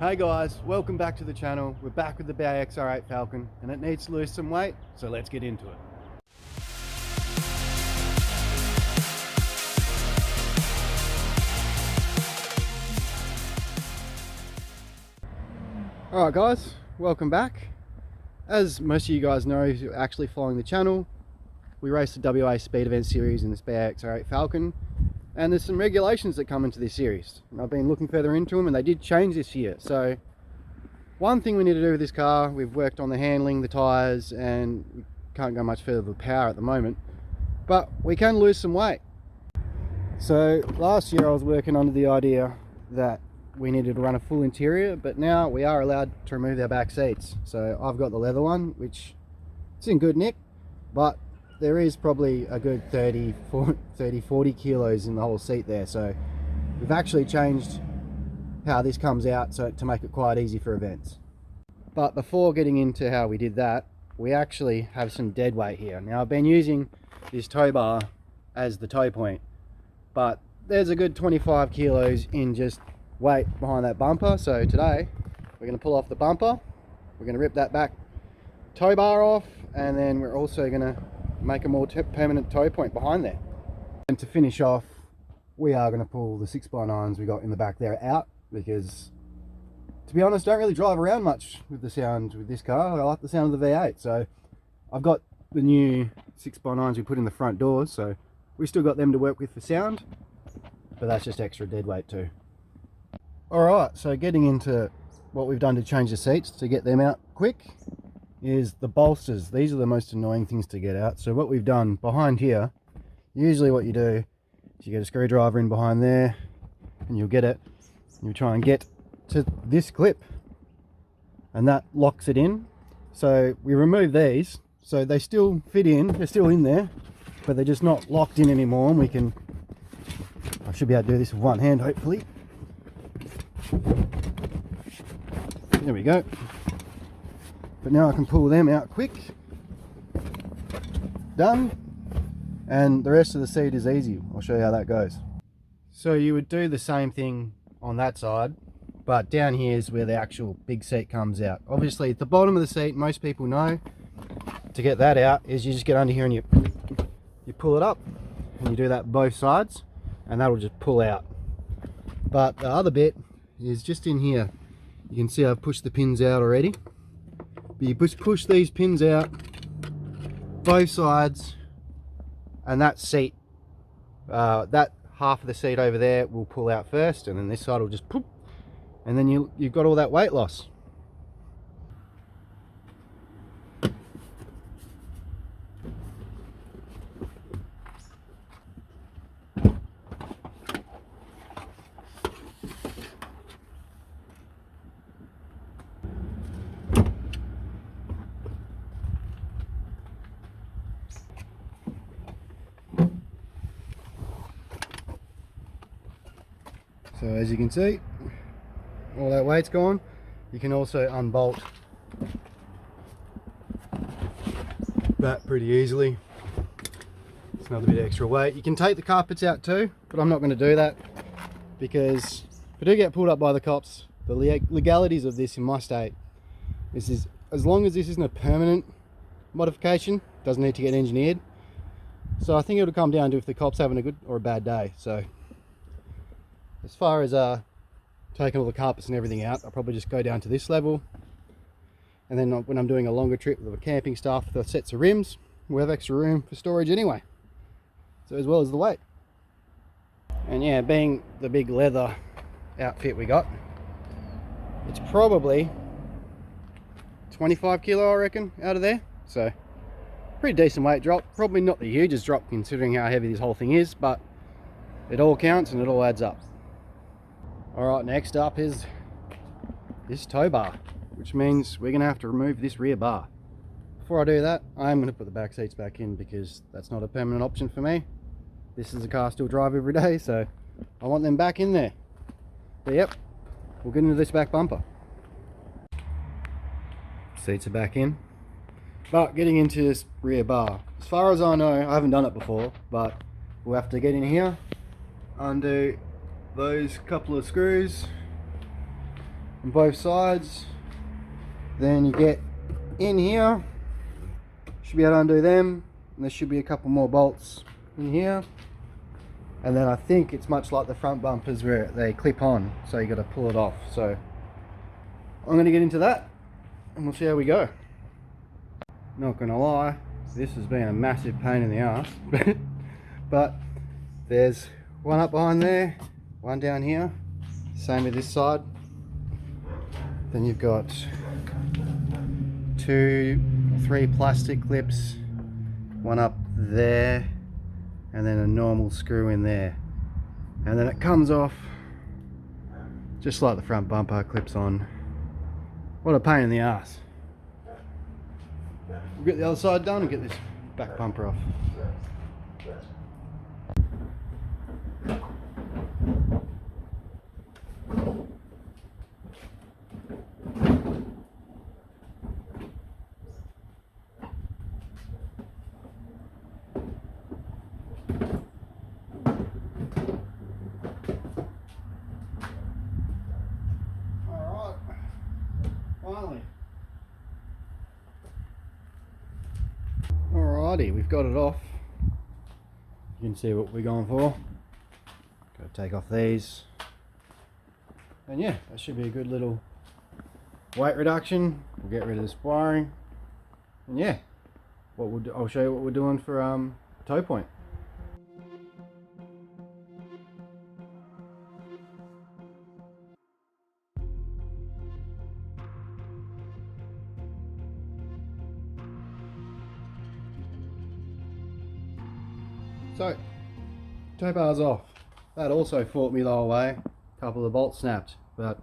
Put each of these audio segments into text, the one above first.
Hey guys, welcome back to the channel. We're back with the XR8 FALCON and it needs to lose some weight, so let's get into it. Alright guys, welcome back. As most of you guys know, if you're actually following the channel, we race the WA Speed Event Series in this XR8 FALCON, and there's some regulations that come into this series. And I've been looking further into them and they did change this year. So one thing we need to do with this car, we've worked on the handling, the tyres, and we can't go much further with power at the moment, but we can lose some weight. So last year I was working under the idea that we needed to run a full interior, but now we are allowed to remove our back seats. So I've got the leather one, which it's in good nick, but there is probably a good 40 kilos in the whole seat there. So we've actually changed how this comes out so to make it quite easy for events. But before getting into how we did that, we actually have some dead weight here. Now I've been using this tow bar as the tow point, but there's a good 25 kilos in just weight behind that bumper. So today we're going to pull off the bumper, we're going to rip that back tow bar off, and then we're also going to make a more permanent tow point behind there. And to finish off, we are going to pull the 6x9s we got in the back there out, because to be honest, don't really drive around much with the sound with this car. I like the sound of the V8. So I've got the new 6x9s we put in the front doors, so we still got them to work with for sound, but that's just extra dead weight too. Alright, so getting into what we've done to change the seats to get them out quick is the bolsters. These are the most annoying things to get out. So what we've done behind here, usually what you do is you get a screwdriver in behind there and you'll get it, and you try and get to this clip and that locks it in. So we remove these, so they still fit in, they're still in there, but they're just not locked in anymore. And we can, I should be able to do this with one hand hopefully. There we go. But now I can pull them out quick. Done. And the rest of the seat is easy. I'll show you how that goes. So you would do the same thing on that side, but down here is where the actual big seat comes out. Obviously at the bottom of the seat, most people know to get that out is you just get under here and you pull it up, and you do that both sides, and that'll just pull out. But the other bit is just in here. You can see I've pushed the pins out already. But you push these pins out both sides, and that seat, that half of the seat over there will pull out first, and then this side will just poop, and then you've got all that weight loss. So as you can see, all that weight's gone. You can also unbolt that pretty easily. It's another bit of extra weight. You can take the carpets out too, but I'm not going to do that, because if I do get pulled up by the cops, the legalities of this in my state, this is, as long as this isn't a permanent modification, doesn't need to get engineered. So I think it'll come down to if the cop's having a good or a bad day. So as far as taking all the carpets and everything out, I'll probably just go down to this level, and then when I'm doing a longer trip with the camping stuff, the sets of rims, we'll have extra room for storage anyway, so as well as the weight. And yeah, being the big leather outfit we got, it's probably 25 kilo I reckon out of there, so pretty decent weight drop. Probably not the hugest drop considering how heavy this whole thing is, but it all counts and it all adds up. Alright, next up is this tow bar, which means we're going to have to remove this rear bar. Before I do that, I'm going to put the back seats back in, because that's not a permanent option for me. This is a car I still drive every day, so I want them back in there. But yep, we'll get into this back bumper. Seats are back in. But getting into this rear bar, as far as I know, I haven't done it before, but we'll have to get in here, undo those couple of screws, on both sides. Then you get in here, should be able to undo them, and there should be a couple more bolts in here. And then I think it's much like the front bumpers where they clip on, so you got to pull it off. So I'm going to get into that and we'll see how we go. Not going to lie, this has been a massive pain in the ass. But there's one up behind there, one down here, same with this side. Then you've got 2 or 3 plastic clips, one up there, and then a normal screw in there, and then it comes off just like the front bumper clips on. What a pain in the ass. We'll get the other side done and get this back bumper off. Alrighty, we've got it off. You can see what we're going for. Got to take off these. And yeah, that should be a good little weight reduction. We'll get rid of this wiring. And yeah, I'll show you what we're doing for toe point. So, toe bar's off. That also fought me the whole way. A couple of bolts snapped, but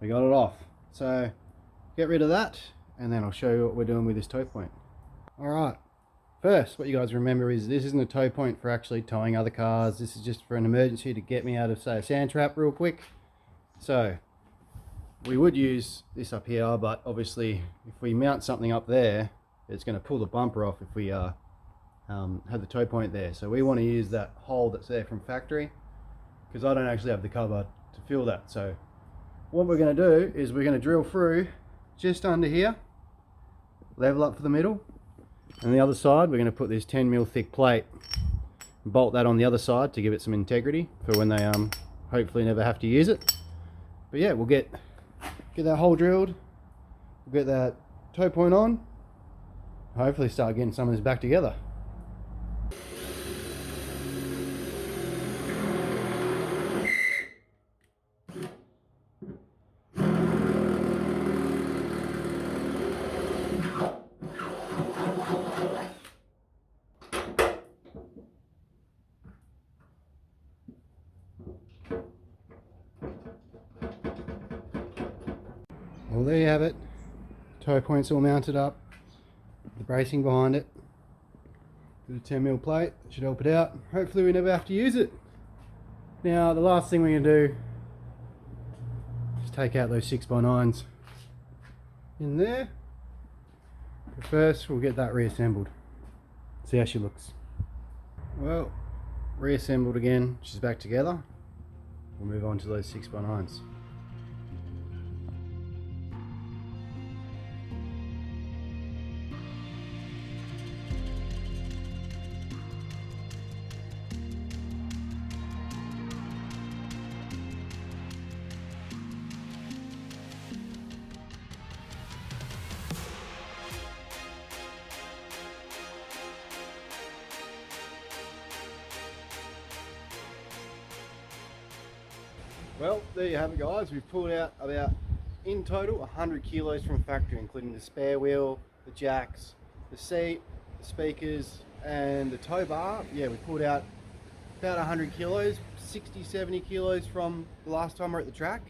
we got it off. So, get rid of that, and then I'll show you what we're doing with this toe point. Alright, first, what you guys remember is this isn't a toe point for actually towing other cars. This is just for an emergency to get me out of, say, a sand trap real quick. So, we would use this up here, but obviously, if we mount something up there, it's going to pull the bumper off if we have the toe point there. So we want to use that hole that's there from factory, because I don't actually have the cover to fill that. So what we're going to do is we're going to drill through just under here, level up for the middle, and the other side we're going to put this 10mm thick plate, bolt that on the other side to give it some integrity for when they hopefully never have to use it. But yeah, we'll get that hole drilled, we'll get that toe point on, hopefully start getting some of this back together. Well, there you have it. Toe point's all mounted up, the bracing behind it, with a 10mm plate, should help it out. Hopefully we never have to use it. Now the last thing we're going to do is take out those 6x9s in there. But first we'll get that reassembled, see how she looks. Well, reassembled again, she's back together. We'll move on to those 6x9s. Well, there you have it, guys. We've pulled out about, in total, 100 kilos from factory, including the spare wheel, the jacks, the seat, the speakers, and the tow bar. Yeah, we pulled out about 100 kilos, 60, 70 kilos from the last time we were at the track,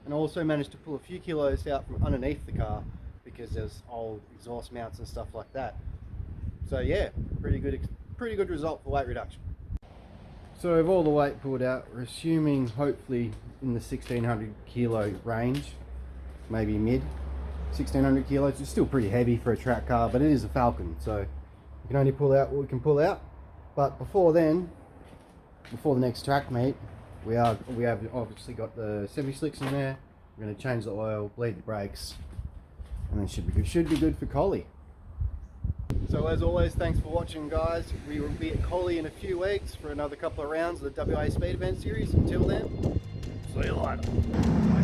and also managed to pull a few kilos out from underneath the car because there's old exhaust mounts and stuff like that. So yeah, pretty good result for weight reduction. So with all the weight pulled out, we're assuming hopefully in the 1600 kilo range, maybe mid 1600 kilos. It's still pretty heavy for a track car, but it is a Falcon, so we can only pull out what we can pull out. But before then, before the next track meet, we have obviously got the semi slicks in there, We're going to change the oil, bleed the brakes, and then should be good for Collie. So as always, thanks for watching, guys. We will be at Collie in a few weeks for another couple of rounds of the WA Speed Event Series. Until then, see you later.